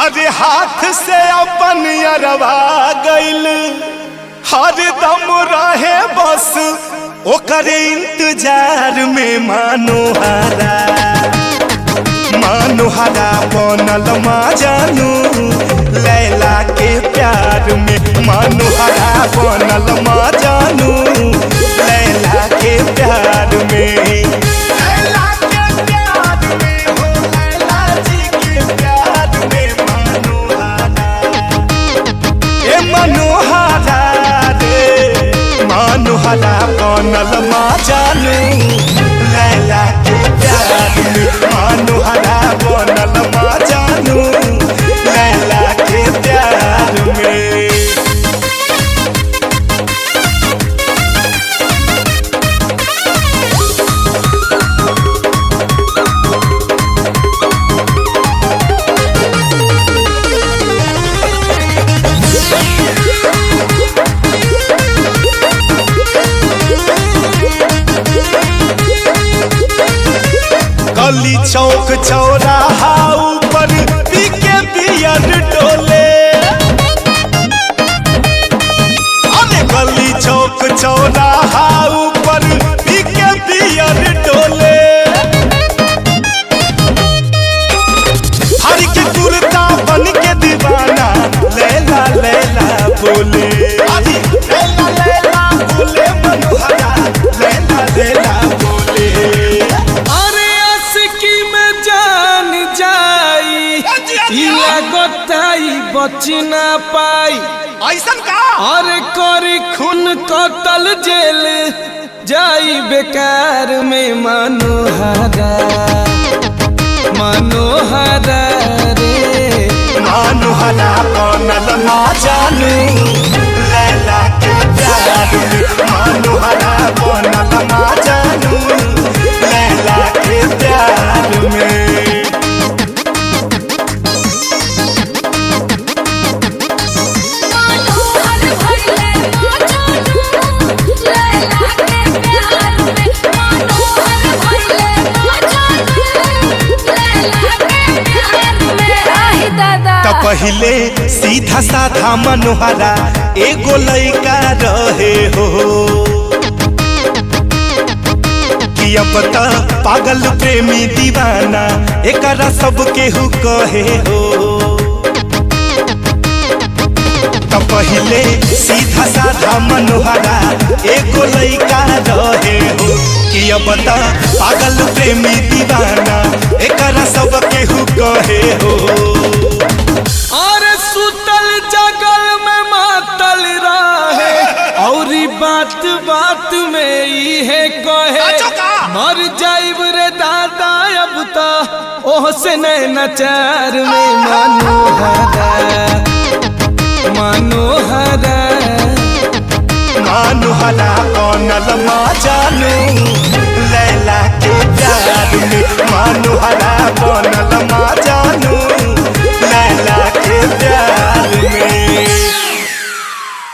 हर हाथ से अपन अरवा गइल हर दम रहे बस ओकर इंतजार में मानोहरा बनल माँ जानू लैला के प्यार में मानोहरा बनल माँ जानू लैला के प्यार में मनोहरा बनल माँ जानू लैला के प्यार में मनोहरा बनल माँ जानू लैला के प्यार में। गली चौक चौराहा ऊपर पीके पियर डोले अरे गली चौक चौराहा ऊपर पीके पियर डोले हर के कुर्ता बन के दीवाना लैला लैला बोले लैला लैला बोले मनोहरा लैला लैला बोले। लगताई बच ना पाई ऐसन का अरे करी खून कतल जेल जाई बेकार में मनोहरा रे मनोहरा बनल माँ जानू लैला के प्यार में मनोहरा बनल माँ जानू लैला के प्यार में। तो पहले सीधा साधा मनोहरा एगो लइका रहे हो कि अब त पागल प्रेमी दीवाना एकरा सब केहू कहे हो। तो पहले सीधा साधा मनोहरा एगो लइका रहे हो कि अब त पागल प्रेमी दीवाना एकरा सब केहू कहे हो। और सुतल जगल में मातल रहे और बात बात में इहे कहे मर जाइब रे दादा अब तो ओह से नचार में मनोहरा बनल माँ जानू लैला के प्यार में मनोहरा बनल माँ जानू लैला के प्यार में।